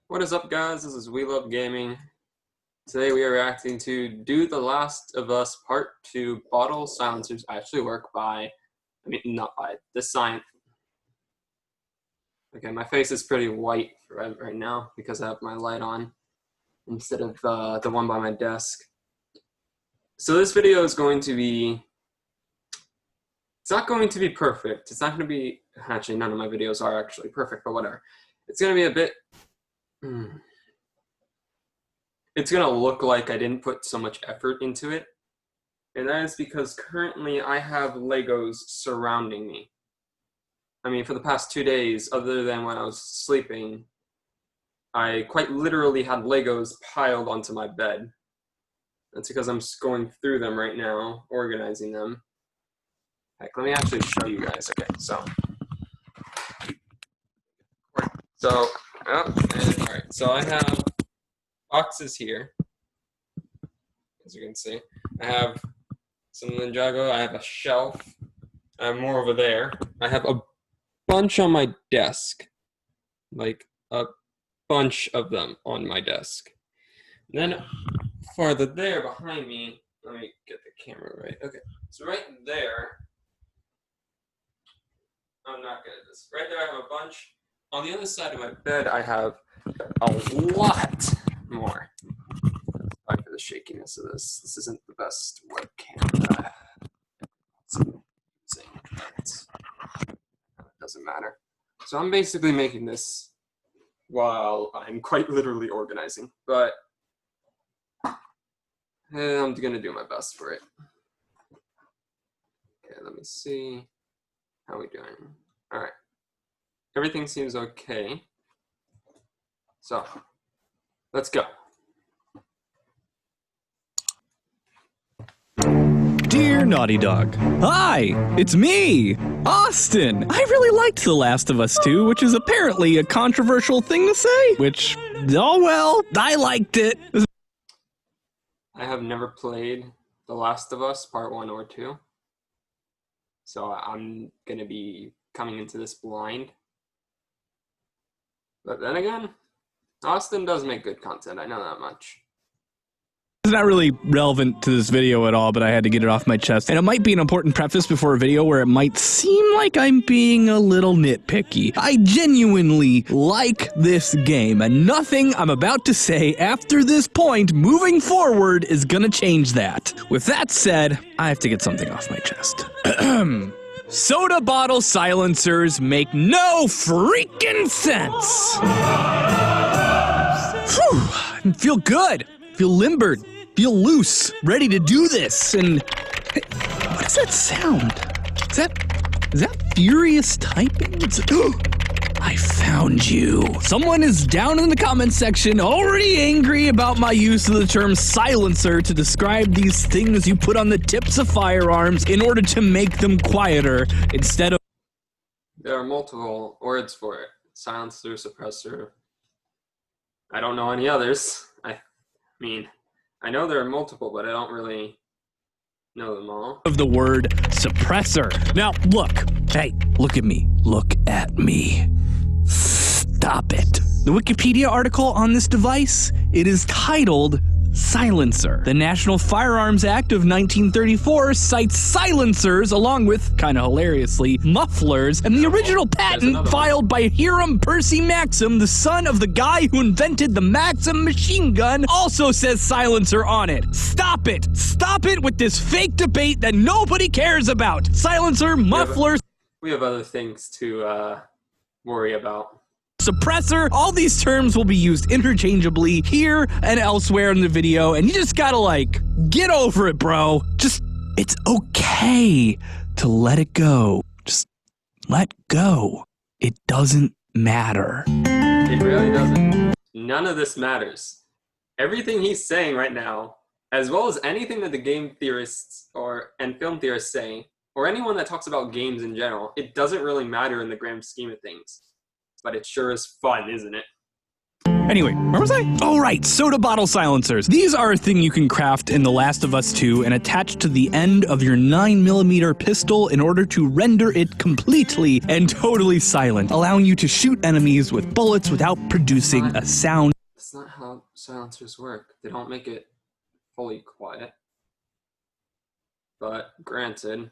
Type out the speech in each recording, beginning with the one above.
What is up, guys? This is We Love Gaming. Today we are reacting to Do the Last of Us Part 2 Bottle Silencers Actually Work by, not by, the science. Okay, my face is pretty white right now because I have my light on instead of the one by my desk. So this video is going to be, it's not going to be perfect. It's not going to be, actually none of my videos are actually perfect, but whatever. It's going to be a bit, it's going to look like I didn't put so much effort into it. And that is because currently I have Legos surrounding me. For the past 2 days, other than when I was sleeping, I quite literally had Legos piled onto my bed. That's because I'm just going through them right now, organizing them. Heck, let me actually show you guys. Okay, alright, so I have boxes here, as you can see. I have some Ninjago, I have a shelf, I have more over there. I have a bunch on my desk, like a bunch of them on my desk. And then farther there behind me, let me get the camera right. Okay, so right there, I'm not good at this. Right there I have a bunch. On the other side of my bed, I have a lot more. Sorry for the shakiness of this. This isn't the best webcam that I'm using. It doesn't matter. So I'm basically making this while I'm quite literally organizing, but I'm gonna do my best for it. Okay, let me see. How are we doing? All right. Everything seems okay. So, let's go. Dear Naughty Dog, hi, it's me, Austin. I really liked The Last of Us 2, which is apparently a controversial thing to say, which, oh well, I liked it. I have never played The Last of Us Part 1 or 2, so I'm gonna be coming into this blind. But then again, Austin does make good content, I know that much. It's not really relevant to this video at all, but I had to get it off my chest. And it might be an important preface before a video where it might seem like I'm being a little nitpicky. I genuinely like this game, and nothing I'm about to say after this point moving forward is gonna change that. With that said, I have to get something off my chest. Soda bottle silencers make no freaking sense. Whew, I feel good. Feel limbered, feel loose, ready to do this, and hey, what is that sound? Is that furious typing? I found you. Someone is down in the comments section already angry about my use of the term silencer to describe these things you put on the tips of firearms in order to make them quieter instead of... There are multiple words for it. Silencer, suppressor. I don't know any others. I know there are multiple, but I don't really know them all. Of the word suppressor. Now, look. Hey, look at me. Look at me. Stop it. The Wikipedia article on this device, it is titled Silencer. The National Firearms Act of 1934 cites silencers along with, kinda hilariously, mufflers, and the original patent filed by Hiram Percy Maxim, the son of the guy who invented the Maxim machine gun, also says silencer on it. Stop it! Stop it with this fake debate that nobody cares about! Silencer, mufflers... We have other things to worry about. Suppressor, all these terms will be used interchangeably here and elsewhere in the video, and you just gotta, get over it, bro. It's okay to let it go. Just let go. It doesn't matter. It really doesn't. None of this matters. Everything he's saying right now, as well as anything that the game theorists and film theorists say, or anyone that talks about games in general, it doesn't really matter in the grand scheme of things. But it sure is fun, isn't it? Anyway, where was I? Oh, right, soda bottle silencers. These are a thing you can craft in The Last of Us 2 and attach to the end of your 9mm pistol in order to render it completely and totally silent, allowing you to shoot enemies with bullets without producing a sound. That's not how silencers work. They don't make it fully quiet. But granted,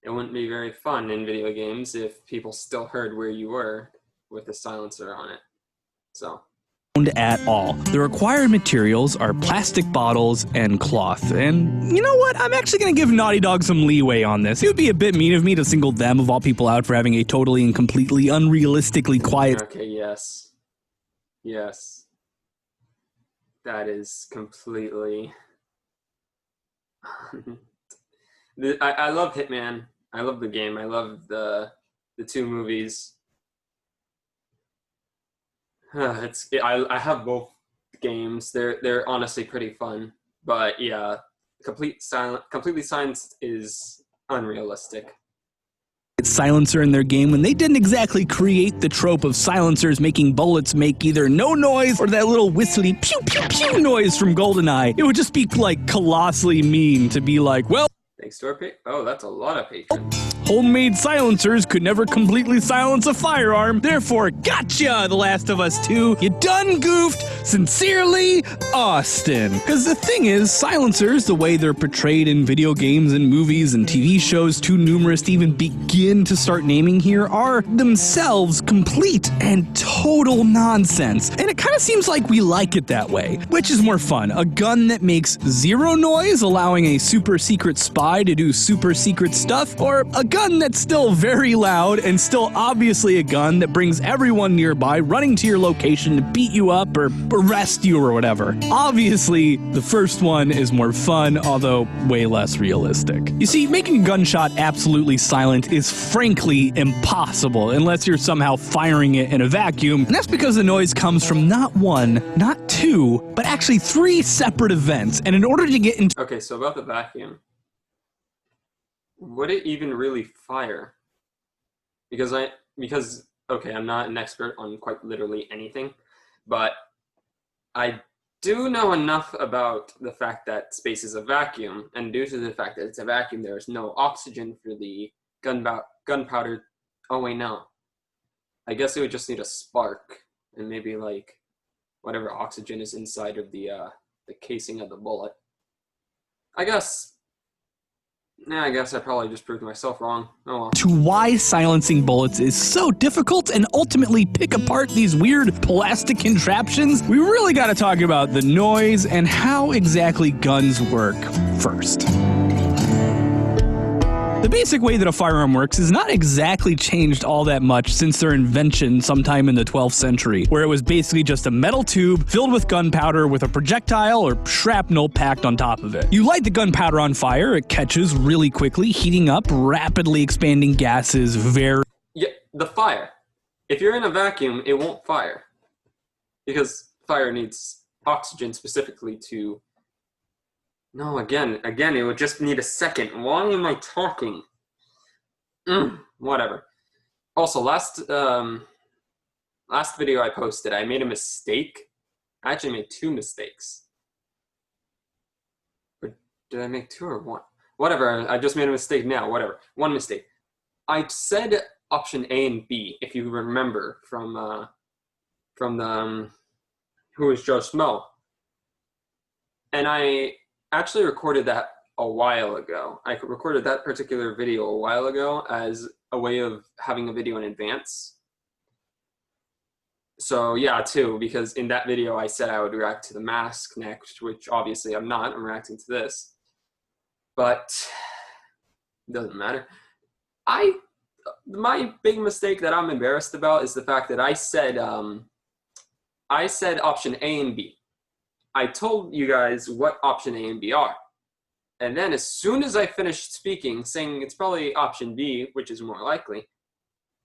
it wouldn't be very fun in video games if people still heard where you were with a silencer on it. So. At all. The required materials are plastic bottles and cloth. And you know what? I'm actually going to give Naughty Dog some leeway on this. It would be a bit mean of me to single them, of all people, out for having a totally and completely unrealistically quiet. Okay, yes. Yes. That is completely... I love Hitman. I love the game. I love the 2 movies. I have both games. They're honestly pretty fun. But yeah, completely silenced is unrealistic. Silencer in their game when they didn't exactly create the trope of silencers making bullets make either no noise or that little whistly pew pew pew noise from GoldenEye. It would just be like colossally mean to be like, well, thanks to our oh, that's a lot of patrons. Homemade silencers could never completely silence a firearm. Therefore, gotcha, The Last of Us 2. You done goofed. Sincerely, Austin. Because the thing is, silencers, the way they're portrayed in video games and movies and TV shows, too numerous to even begin to start naming here, are themselves complete and total nonsense. And it kind of seems like we like it that way. Which is more fun? A gun that makes zero noise, allowing a super secret spy to do super secret stuff, or a gun that's still very loud and still obviously a gun that brings everyone nearby running to your location to beat you up or arrest you or whatever. Obviously, the first one is more fun, although way less realistic. You see, making a gunshot absolutely silent is frankly impossible unless you're somehow firing it in a vacuum, and that's because the noise comes from not one, not two, but actually 3 separate events, and in order to get into— Okay, so about the vacuum. Would it even really fire? Because okay, I'm not an expert on quite literally anything, but I do know enough about the fact that space is a vacuum, and due to the fact that it's a vacuum, there is no oxygen for the gunpowder. Oh wait, no. I guess it would just need a spark, and maybe like whatever oxygen is inside of the casing of the bullet. I guess I probably just proved myself wrong. Oh well. To why silencing bullets is so difficult and ultimately pick apart these weird plastic contraptions, we really got to talk about the noise and how exactly guns work first. The basic way that a firearm works is not exactly changed all that much since their invention sometime in the 12th century, where it was basically just a metal tube filled with gunpowder with a projectile or shrapnel packed on top of it. You light the gunpowder on fire, it catches really quickly, heating up, rapidly expanding gases very— Yeah, the fire. If you're in a vacuum, it won't fire. Because fire needs oxygen specifically to... No, again, it would just need a second. Why am I talking? Whatever. Also, last video I posted, I made a mistake. I actually made 2 mistakes. Or did I make 2 or 1? Whatever, I just made a mistake now, whatever. 1 mistake. I said option A and B, if you remember, from the Who is Joe Smo. And I actually recorded that a while ago. I recorded that particular video a while ago as a way of having a video in advance. So yeah, too, because in that video I said I would react to the mask next, which obviously I'm not. I'm reacting to this. But it doesn't matter. My big mistake that I'm embarrassed about is the fact that I said option A and B. I told you guys what option A and B are. And then as soon as I finished speaking, saying it's probably option B, which is more likely,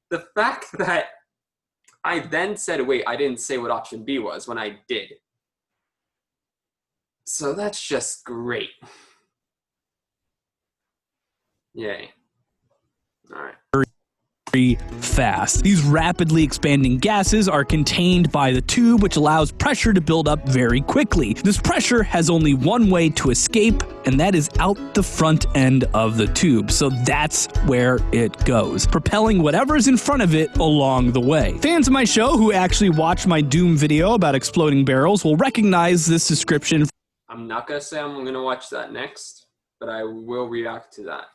the fact that I then said, wait, I didn't say what option B was when I did. So that's just great. Yay. All right. fast. These rapidly expanding gases are contained by the tube, which allows pressure to build up very quickly. This pressure has only one way to escape, and that is out the front end of the tube. So that's where it goes, propelling whatever's in front of it along the way. Fans of my show who actually watched my Doom video about exploding barrels will recognize this description. I'm not gonna say I'm gonna watch that next, but I will react to that.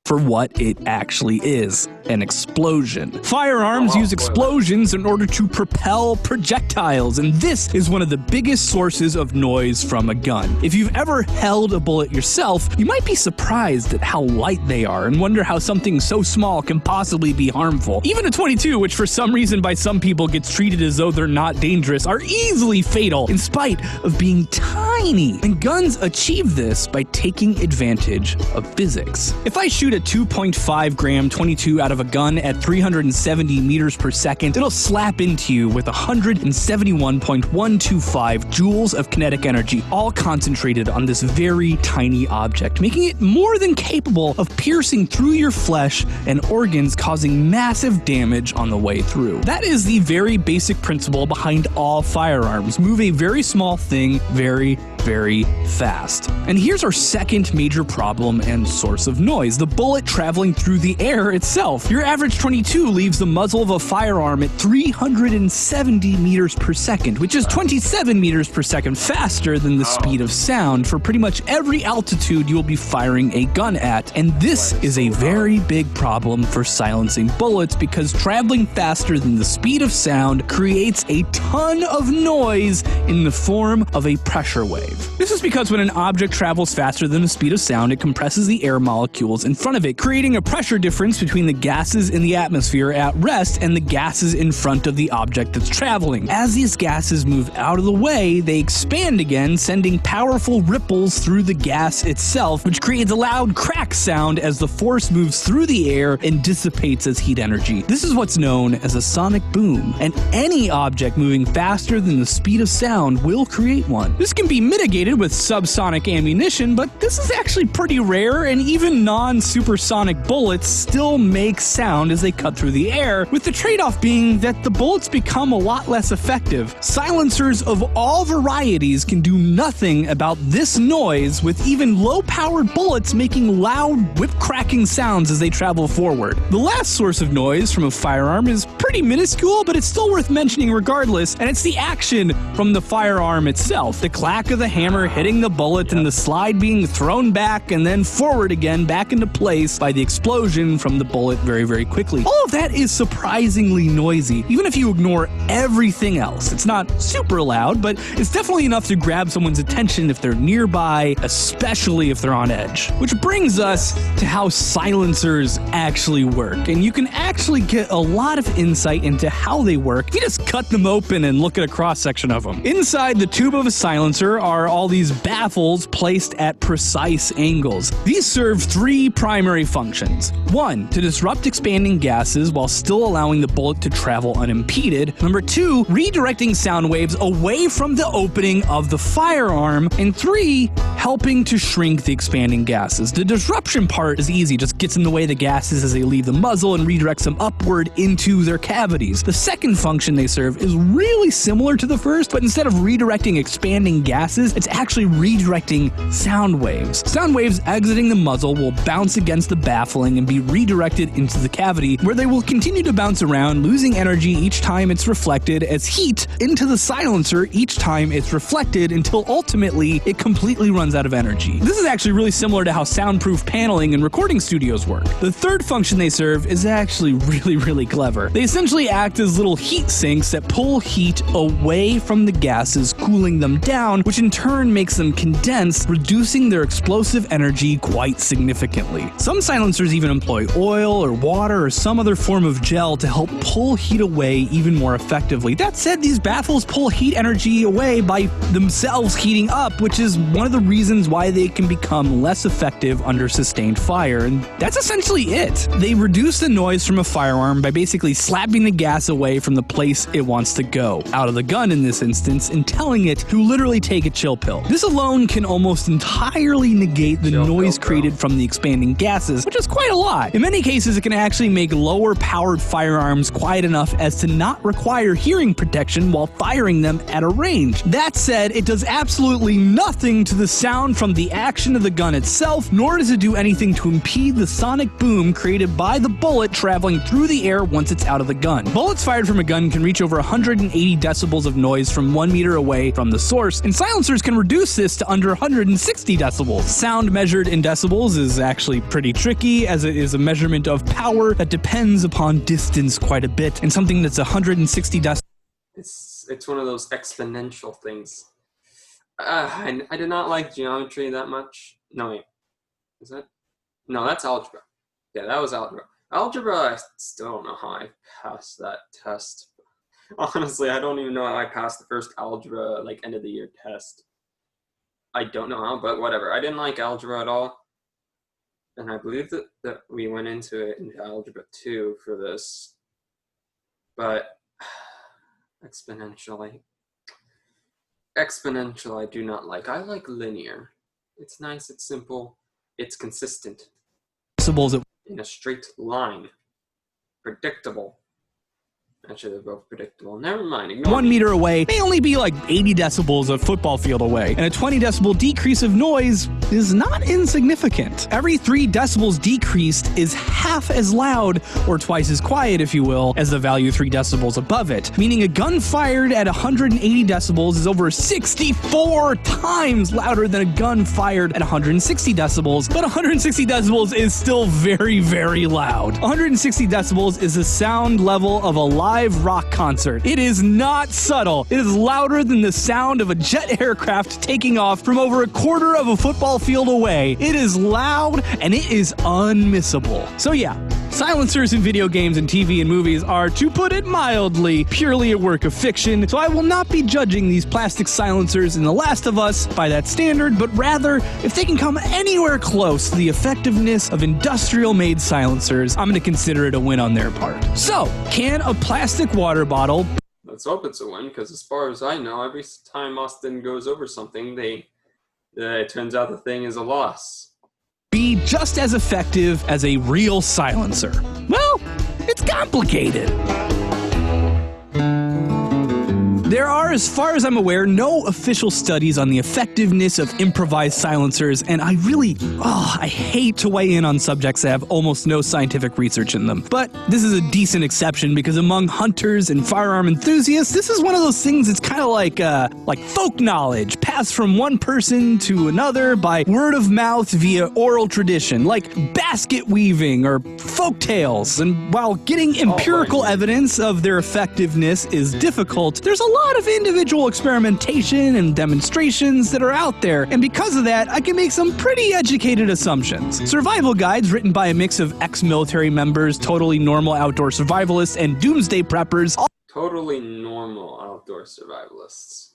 For what it actually is, an explosion. Firearms use explosions in order to propel projectiles, and this is one of the biggest sources of noise from a gun. If you've ever held a bullet yourself, you might be surprised at how light they are and wonder how something so small can possibly be harmful. Even a .22, which for some reason by some people gets treated as though they're not dangerous, are easily fatal in spite of being tiny. And guns achieve this by taking advantage of physics. If I shoot a 2.5 gram .22 out of a gun at 370 meters per second, it'll slap into you with 171.125 joules of kinetic energy, all concentrated on this very tiny object, making it more than capable of piercing through your flesh and organs, causing massive damage on the way through. That is the very basic principle behind all firearms. Move a very small thing very fast. And here's our second major problem and source of noise: the bullet traveling through the air itself. Your average .22 leaves the muzzle of a firearm at 370 meters per second, which is 27 meters per second faster than the speed of sound for pretty much every altitude you'll be firing a gun at. And this is a very big problem for silencing bullets, because traveling faster than the speed of sound creates a ton of noise in the form of a pressure wave. This is because when an object travels faster than the speed of sound, it compresses the air molecules in front of it, creating a pressure difference between the gases in the atmosphere at rest and the gases in front of the object that's traveling. As these gases move out of the way, they expand again, sending powerful ripples through the gas itself, which creates a loud crack sound as the force moves through the air and dissipates as heat energy. This is what's known as a sonic boom, and any object moving faster than the speed of sound will create one. This can be mitigated with subsonic ammunition, but this is actually pretty rare, and even non-supersonic bullets still make sound as they cut through the air, with the trade-off being that the bullets become a lot less effective. Silencers of all varieties can do nothing about this noise, with even low-powered bullets making loud, whip-cracking sounds as they travel forward. The last source of noise from a firearm is pretty minuscule, but it's still worth mentioning regardless, and it's the action from the firearm itself. The clack of the hammer hitting the bullet and the slide being thrown back and then forward again back into place by the explosion from the bullet very quickly. All of that is surprisingly noisy, even if you ignore everything else. It's not super loud, but it's definitely enough to grab someone's attention if they're nearby, especially if they're on edge. Which brings us to how silencers actually work, and you can actually get a lot of insight into how they work if you just cut them open and look at a cross-section of them. Inside the tube of a silencer are all these baffles placed at precise angles. These serve three primary functions. One, to disrupt expanding gases while still allowing the bullet to travel unimpeded. Number two, redirecting sound waves away from the opening of the firearm. And three, helping to shrink the expanding gases. The disruption part is easy, just gets in the way of the gases as they leave the muzzle and redirects them upward into their cavities. The second function they serve is really similar to the first, but instead of redirecting expanding gases, it's actually redirecting sound waves. Sound waves exiting the muzzle will bounce against the baffling and be redirected into the cavity, where they will continue to bounce around, losing energy each time it's reflected as heat into the silencer each time it's reflected, until ultimately it completely runs out of energy. This is actually really similar to how soundproof paneling in recording studios work. The third function they serve is actually really clever. They essentially act as little heat sinks that pull heat away from the gases, cooling them down, which in turn makes them condense, reducing their explosive energy quite significantly. Some silencers even employ oil or water or some other form of gel to help pull heat away even more effectively. That said, these baffles pull heat energy away by themselves heating up, which is one of the reasons why they can become less effective under sustained fire, and that's essentially it. They reduce the noise from a firearm by basically slapping the gas away from the place it wants to go, out of the gun in this instance, and telling firing it to literally take a chill pill. This alone can almost entirely negate the Chill noise pill, bro. created from the expanding gases, which is quite a lot. In many cases, it can actually make lower-powered firearms quiet enough as to not require hearing protection while firing them at a range. That said, it does absolutely nothing to the sound from the action of the gun itself, nor does it do anything to impede the sonic boom created by the bullet traveling through the air once it's out of the gun. Bullets fired from a gun can reach over 180 decibels of noise from 1 meter away from the source, and silencers can reduce this to under 160 decibels. Sound measured in decibels is actually pretty tricky, as it is a measurement of power that depends upon distance quite a bit, and something that's 160 decibels. It's one of those exponential things. I did not like geometry that much. No, wait. Is that? No, that's algebra. Yeah, that was algebra. Algebra, I still don't know how I passed that test. Honestly, I don't even know how I passed the first algebra, like, end of the year test. I don't know how, but whatever. I didn't like algebra at all. And I believe that we went into it in algebra 2 for this. But exponential, I do not like. I like linear. It's nice, it's simple, it's consistent. In a straight line. Predictable. Actually, they're both predictable. Never mind. Ignore 1 me. meter away may only be like 80 decibels a football field away, and a 20 decibel decrease of noise is not insignificant. Every 3 decibels decreased is half as loud, or twice as quiet if you will, as the value 3 decibels above it, meaning a gun fired at 180 decibels is over 64 times louder than a gun fired at 160 decibels, but 160 decibels is still very, very loud. 160 decibels is the sound level of a live rock concert. It is not subtle. It is louder than the sound of a jet aircraft taking off from over a quarter of a football field away. It is loud and it is unmissable. So yeah, silencers in video games and TV and movies are, to put it mildly, purely a work of fiction, so I will not be judging these plastic silencers in The Last of Us by that standard, but rather, if they can come anywhere close to the effectiveness of industrial-made silencers, I'm going to consider it a win on their part. So, can a plastic water bottle... Let's hope it's a win, because as far as I know, every time Austin goes over something, it turns out the thing is a loss. Be just as effective as a real silencer? Well, it's complicated. There are, as far as I'm aware, no official studies on the effectiveness of improvised silencers, and I hate to weigh in on subjects that have almost no scientific research in them. But this is a decent exception because among hunters and firearm enthusiasts, this is one of those things that's kind of like folk knowledge, passed from one person to another by word of mouth via oral tradition, like basket weaving or folk tales. And while getting empirical evidence of their effectiveness is difficult, there's a lot of individual experimentation and demonstrations that are out there, and because of that, I can make some pretty educated assumptions. Survival guides written by a mix of ex-military members, totally normal outdoor survivalists, and doomsday preppers. Totally normal outdoor survivalists.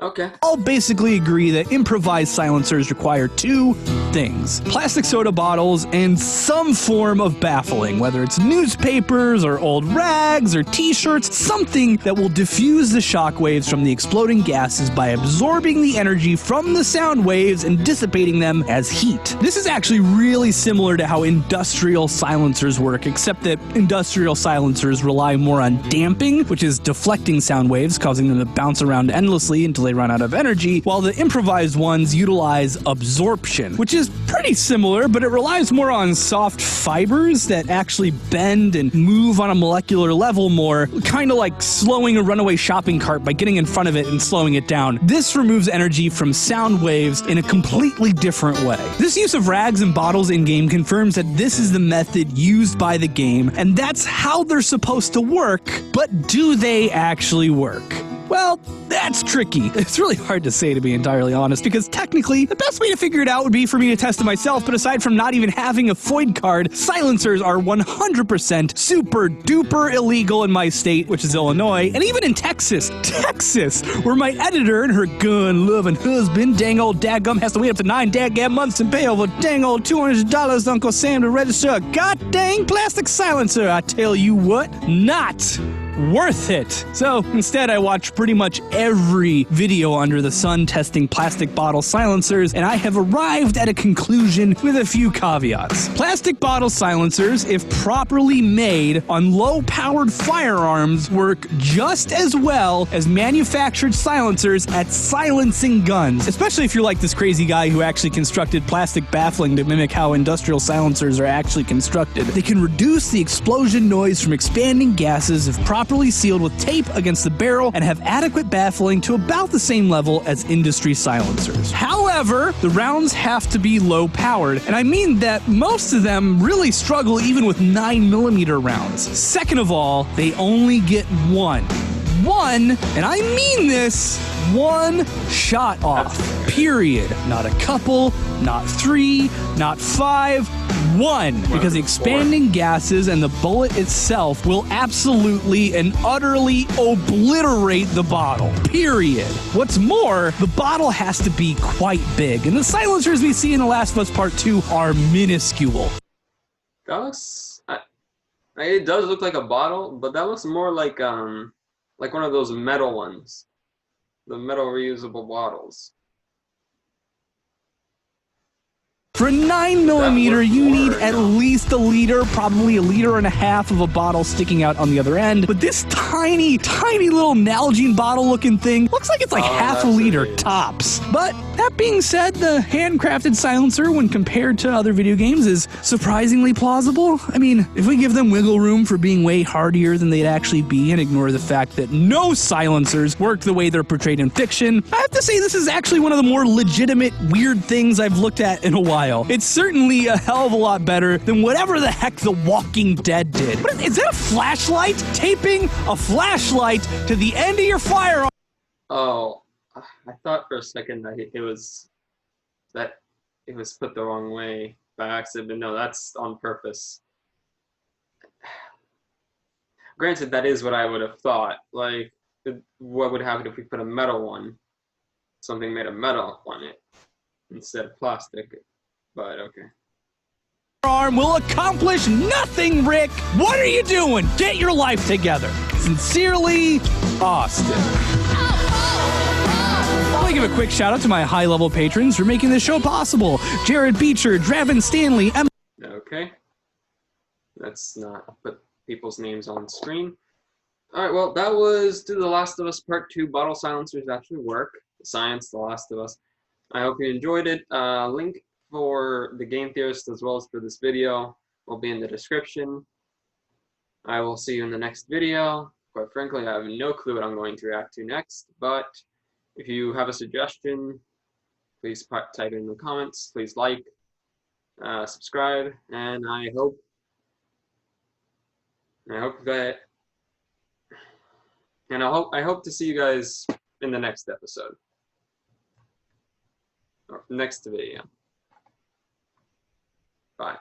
Okay. All basically agree that improvised silencers require 2 things: plastic soda bottles and some form of baffling, whether it's newspapers or old rags or t-shirts, something that will diffuse the shock waves from the exploding gases by absorbing the energy from the sound waves and dissipating them as heat. This is actually really similar to how industrial silencers work, except that industrial silencers rely more on damping, which is deflecting sound waves, causing them to bounce around endlessly until they run out of energy, while the improvised ones utilize absorption, which is pretty similar, but it relies more on soft fibers that actually bend and move on a molecular level more, kind of like slowing a runaway shopping cart by getting in front of it and slowing it down. This removes energy from sound waves in a completely different way. This use of rags and bottles in-game confirms that this is the method used by the game, and that's how they're supposed to work, but do they actually work? Well, that's tricky. It's really hard to say, to be entirely honest, because technically, the best way to figure it out would be for me to test it myself, but aside from not even having a FOID card, silencers are 100% super duper illegal in my state, which is Illinois, and even in Texas, where my editor and her gun-loving husband, dang old dadgum, has to wait up to 9 dadgum months and pay over dang old $200 Uncle Sam to register a god dang plastic silencer. I tell you what, not worth it. So instead, I watched pretty much every video under the sun testing plastic bottle silencers, and I have arrived at a conclusion with a few caveats. Plastic bottle silencers, if properly made on low-powered firearms, work just as well as manufactured silencers at silencing guns, especially if you're like this crazy guy who actually constructed plastic baffling to mimic how industrial silencers are actually constructed. They can reduce the explosion noise from expanding gases if properly sealed with tape against the barrel and have adequate baffling to about the same level as industry silencers. However, the rounds have to be low powered, and I mean that most of them really struggle even with 9mm rounds. Second of all, they only get one, and I mean this, one shot off, period. Not a couple, not three, not five, one. Because the expanding gases and the bullet itself will absolutely and utterly obliterate the bottle, period. What's more, the bottle has to be quite big, and the silencers we see in The Last of Us Part 2 are minuscule. That looks, it does look like a bottle, but that looks more like one of those metal ones. The metal reusable bottles. For a 9mm, you need at least a liter, probably a liter and a half of a bottle sticking out on the other end. But this tiny, tiny little Nalgene bottle looking thing looks like it's like half a liter tops. But that being said, the handcrafted silencer, when compared to other video games, is surprisingly plausible. I mean, if we give them wiggle room for being way hardier than they'd actually be and ignore the fact that no silencers work the way they're portrayed in fiction, I have to say this is actually one of the more legitimate, weird things I've looked at in a while. It's certainly a hell of a lot better than whatever the heck The Walking Dead did. What is that, a flashlight? Taping a flashlight to the end of your firearm? Oh, I thought for a second that it was put the wrong way by accident, but no, that's on purpose. Granted, that is what I would have thought. Like, what would happen if we put a metal one, something made of metal on it instead of plastic? But okay. Arm will accomplish nothing, Rick. What are you doing? Get your life together. Sincerely, Austin. I want to give a quick shout out to my high-level patrons for making this show possible. Jared Beecher, Draven Stanley, Emma. Okay. Let's not put people's names on screen. Alright, well, that was Do The Last of Us Part 2 Bottle Silencers Actually Work. Science, The Last of Us. I hope you enjoyed it. Link for the Game Theorist as well as for this video will be in the description. I will see you in the next video. Quite frankly, I have no clue what I'm going to react to next, but if you have a suggestion, please type it in the comments. Please like, subscribe, and I hope to see you guys in the next episode or next video. Bye.